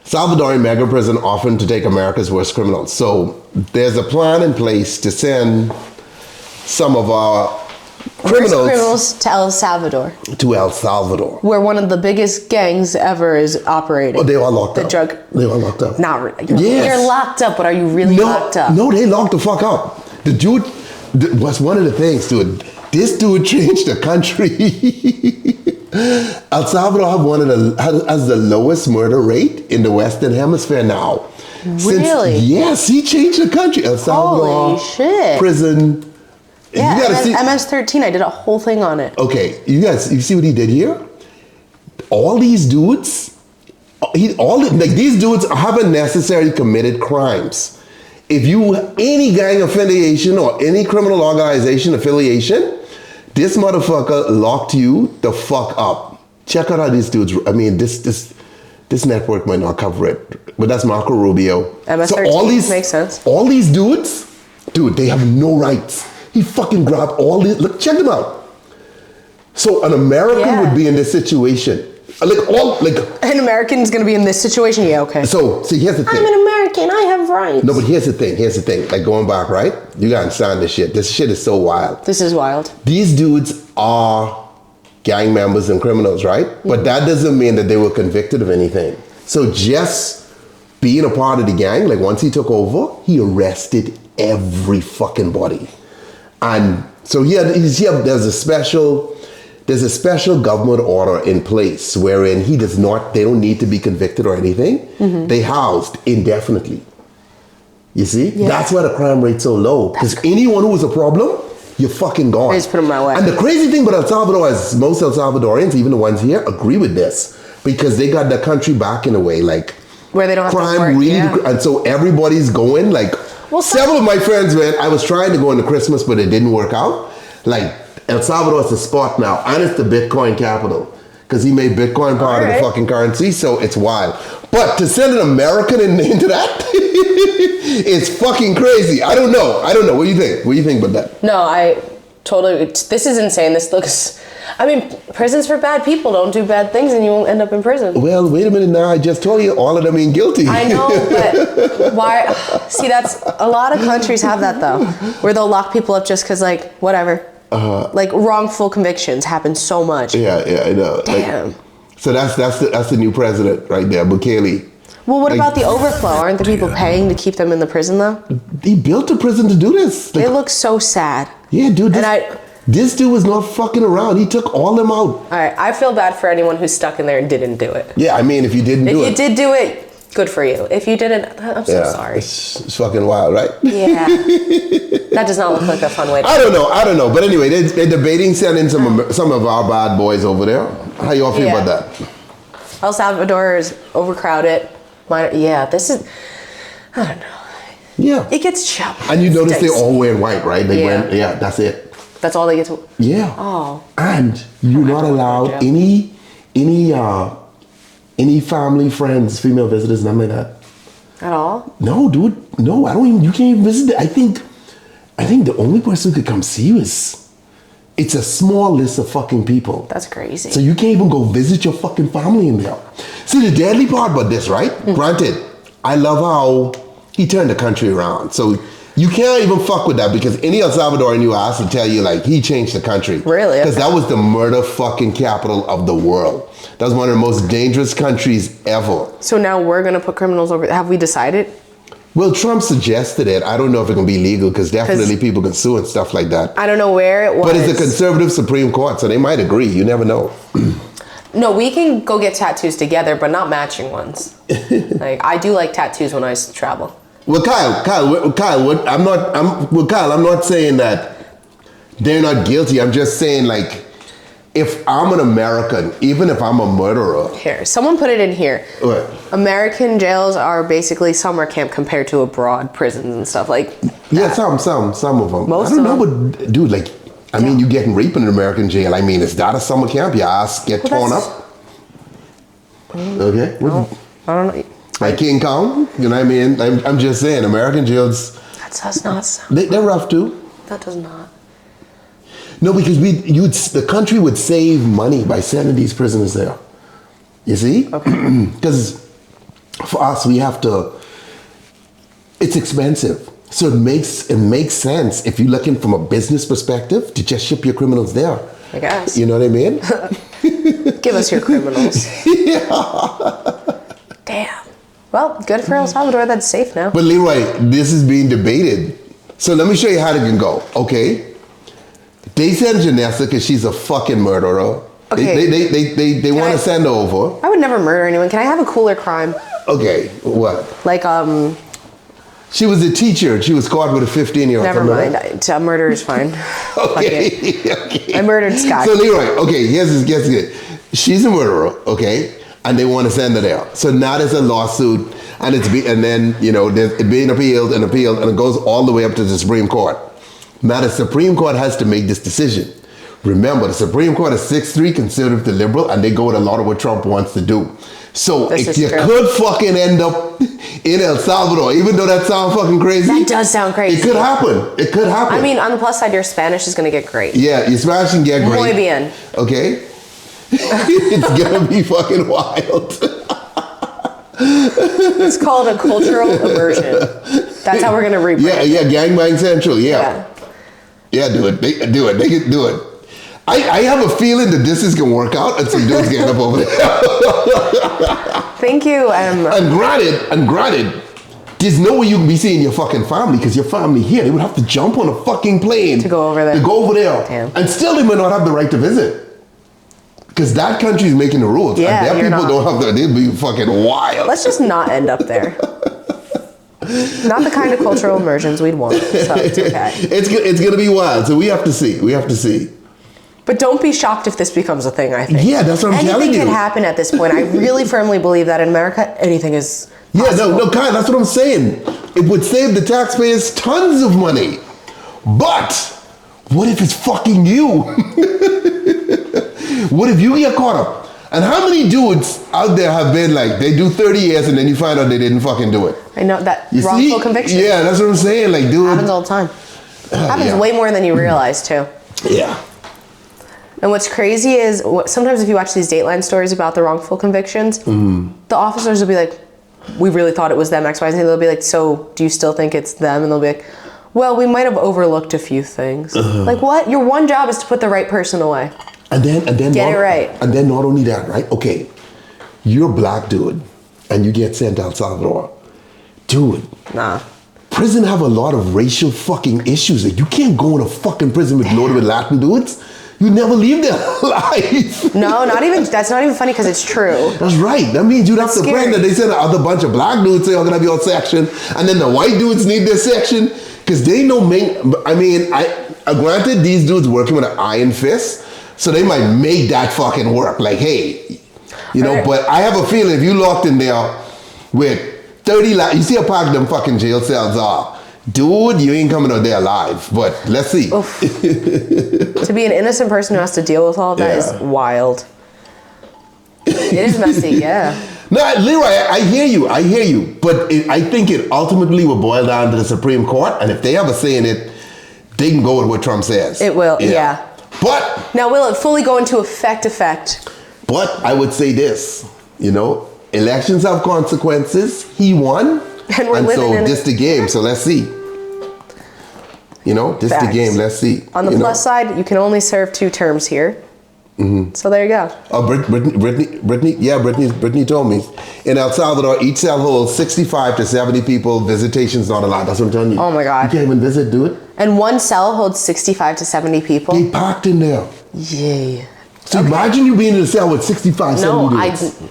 Salvadorian mega prison often to take America's worst criminals. So there's a plan in place to send some of our criminals to El Salvador. To El Salvador. Where one of the biggest gangs ever is operating. Oh, they are locked up. They are locked up. Not really. You're locked up, but are you really locked up? No, they locked the fuck up. The dude was one of the things, dude. This dude changed the country. El Salvador has the lowest murder rate in the Western Hemisphere now. Really? Yes, he changed the country. El Salvador. Holy shit. Prison. Yeah, MS-13, I did a whole thing on it. Okay, you see what he did here? All these dudes, these dudes haven't necessarily committed crimes. If you, any gang affiliation or any criminal organization affiliation, this motherfucker locked you the fuck up. Check out how these dudes, I mean, this network might not cover it, but that's Marco Rubio. MS-13 so all these, makes sense. All these dudes, dude, they have no rights. He fucking grabbed all these, look, check them out. So an American would be in this situation. An American's gonna be in this situation? Yeah, okay. So, see, here's the thing. I'm an American, I have rights. No, but here's the thing. Like going back, right? You gotta understand this shit. This shit is so wild. This is wild. These dudes are gang members and criminals, right? Mm-hmm. But that doesn't mean that they were convicted of anything. So just being a part of the gang, like once he took over, he arrested every fucking body. And so there's a special government order in place wherein they don't need to be convicted or anything. Mm-hmm. They housed indefinitely. You see? Yeah. That's why the crime rate's so low. Because anyone who was a problem, you're fucking gone. They just put them right away. And the crazy thing about El Salvador is most El Salvadorians, even the ones here, agree with this. Because they got the country back in a way, like where they don't have crime to work, really, and so everybody's going like. Well, several of my friends went. I was trying to go into Christmas, but it didn't work out. Like El Salvador is the spot now, and it's the Bitcoin capital because he made Bitcoin part of the fucking currency. So it's wild. But to send an American into that, it's fucking crazy. I don't know. What do you think? What do you think about that? No, I totally. This is insane. This looks. I mean, prisons for bad people. Don't do bad things and you won't end up in prison. Well, wait a minute now. I just told you all of them ain't guilty. I know, but why? See, that's a lot of countries have that though, where they'll lock people up just because, like, whatever. Like wrongful convictions happen so much. Yeah, I know. Damn. Like, so that's the new president right there, Bukele. Well, what about the overflow? Aren't the people paying to keep them in the prison though? He built a prison to do this. Like, it looks so sad. Yeah, dude. This dude was not fucking around. He took all them out. All right, I feel bad for anyone who's stuck in there and didn't do it. Yeah, I mean, if you didn't do it. If you did do it, good for you. If you didn't, I'm so sorry. It's fucking wild, right? Yeah. That does not look like a fun way to I don't know. But anyway, they're debating sending some of our bad boys over there. How you all feel about that? El Salvador is overcrowded. This is, I don't know. Yeah. It gets chummy. And you notice they're all wearing white, right? That's it. That's all they get to. Yeah. Oh. And you're not allowed any family, friends, female visitors, nothing like that. At all? No, dude. No, you can't even visit it. I think the only person who could come see you it's a small list of fucking people. That's crazy. So you can't even go visit your fucking family in there. See, the deadly part about this, right? Mm-hmm. Granted, I love how he turned the country around. So you can't even fuck with that because any El Salvadorian you ask will tell you like he changed the country. Really? Because that was the murder fucking capital of the world. That was one of the most dangerous countries ever. So now we're going to put criminals over. Have we decided? Well, Trump suggested it. I don't know if it can be legal because definitely people can sue and stuff like that. I don't know where it was. But it's a conservative Supreme Court, so they might agree. You never know. No, we can go get tattoos together, but not matching ones. Like I do like tattoos when I travel. Well, Kyle, I'm not saying that they're not guilty. I'm just saying, like, if I'm an American, even if I'm a murderer. Here, someone put it in here. What? American jails are basically summer camp compared to abroad prisons and stuff like that. Yeah, some of them. Most I don't know, but dude, like, I mean, you getting raped in an American jail. I mean, is that a summer camp? Your ass get torn up? Okay. No, I don't know. Like King Kong, you know what I mean? I'm just saying, American jails. That does not sound. They're rough too. That does not. No, because the country would save money by sending these prisoners there. You see? Okay. Because for us, we have to, it's expensive. So it makes sense if you're looking from a business perspective to just ship your criminals there. I guess. You know what I mean? Give us your criminals. Yeah. Damn. Well, good for El Salvador. That's safe now. But Leroy, this is being debated. So let me show you how it can go, okay? They send Janessa because she's a fucking murderer. Okay. They want to send her over. I would never murder anyone. Can I have a cooler crime? Okay, what? Like, She was a teacher. She was caught with a 15-year-old. never mind. Murder is fine. Okay. Okay. I murdered Scott. So Leroy, okay, here's good. She's a murderer, okay? And they want to send her there. So now there's a lawsuit, and it's being appealed, and it goes all the way up to the Supreme Court. Now the Supreme Court has to make this decision. Remember, the Supreme Court is 6-3 conservative to liberal, and they go with a lot of what Trump wants to do. So you could fucking end up in El Salvador, even though that sounds fucking crazy. That does sound crazy. It could happen. It could happen. I mean, on the plus side, your Spanish is going to get great. Yeah, your Spanish can get great. Muy bien. Okay? It's going to be fucking wild. It's called a cultural immersion. That's how we're going to rebrand. Yeah, Gangbang Central, yeah. Yeah, do it. They can do it. I have a feeling that this is going to work out and some dudes get up over there. Thank you. And granted, there's no way you can be seeing your fucking family because your family here, they would have to jump on a fucking plane. To go over there. Damn. And still they may not have the right to visit. Because that country is making the rules. Yeah, and their people don't have the, they'd be fucking wild. Let's just not end up there. Not the kind of cultural immersions we'd want, so it's okay. It's going to be wild, so we have to see. But don't be shocked if this becomes a thing, I think. Yeah, that's what I'm telling you. Anything can happen at this point. I really firmly believe that in America, anything is possible. Yeah, no, Kyle, that's what I'm saying. It would save the taxpayers tons of money. But what if it's fucking you? What if you get caught up? And how many dudes out there have been like, they do 30 years and then you find out they didn't fucking do it? I know, that wrongful conviction. Yeah, that's what I'm saying. Like, dude. Happens all the time. Happens way more than you realize, too. Yeah. And what's crazy is, sometimes if you watch these Dateline stories about the wrongful convictions, the officers will be like, we really thought it was them, X, Y, Z. They'll be like, so do you still think it's them? And they'll be like, well, we might have overlooked a few things. Like, what? Your one job is to put the right person away. And then get it right. And then not only that, right? Okay, you're a black dude and you get sent to El Salvador. Dude. Nah. Prison have a lot of racial fucking issues. Like, you can't go in a fucking prison loaded with Latin dudes. You never leave their life. No, that's not even funny because it's true. That's right. That means you'd have to plan that they send another bunch of black dudes say, I'm gonna have your section. And then the white dudes need their section. Because they know, granted, these dudes working with an iron fist. So they might make that fucking work. Like, hey, but I have a feeling if you locked in there with 30, you see how packed them fucking jail cells are. Dude, you ain't coming out there alive. But let's see. To be an innocent person who has to deal with all of that is wild. It is messy, yeah. No, Leroy, I hear you. But I think it ultimately will boil down to the Supreme Court. And if they have a say in it, they can go with what Trump says. It will, yeah. But now, will it fully go into effect? But I would say this, elections have consequences. He won, and so this the game. So let's see. This the game. Let's see. On the plus side, you can only serve 2 terms here. Mm-hmm. So there you go. Oh, Brittany told me. In El Salvador, each cell holds 65 to 70 people. Visitation's not allowed. That's what I'm telling you. Oh my God. You can't even visit, dude. And one cell holds 65 to 70 people? They packed in there. Yay. So imagine you being in a cell with 65, 70 dudes.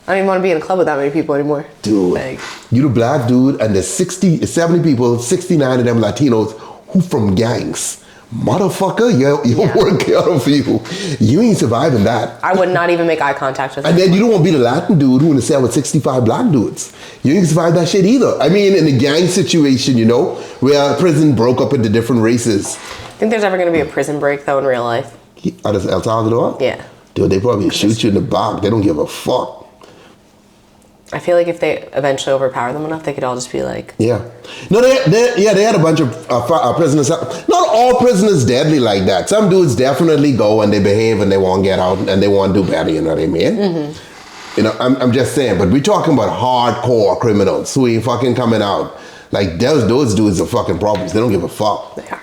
I don't even want to be in a club with that many people anymore. Dude, you the black dude, and there's 70 people, 69 of them Latinos who from gangs. Motherfucker, your work out for you. You ain't surviving that. I would not even make eye contact with them. And then you don't want to be the Latin dude who in the cell with 65 black dudes. You ain't survive that shit either. I mean, in the gang situation, where prison broke up into different races. Think there's ever going to be a prison break, though, in real life? Out of El Salvador? Yeah. Dude, they probably shoot you in the back. They don't give a fuck. I feel like if they eventually overpower them enough, they could all just be like... Yeah. No, they had a bunch of prisoners. Not all prisoners deadly like that. Some dudes definitely go and they behave and they won't get out and they won't do better, you know what I mean? Mm-hmm. You know, I'm just saying, but we're talking about hardcore criminals who ain't fucking coming out. Like, those dudes are fucking problems. They don't give a fuck. They are.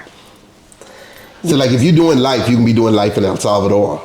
So, like, if you're doing life, you can be doing life in El Salvador.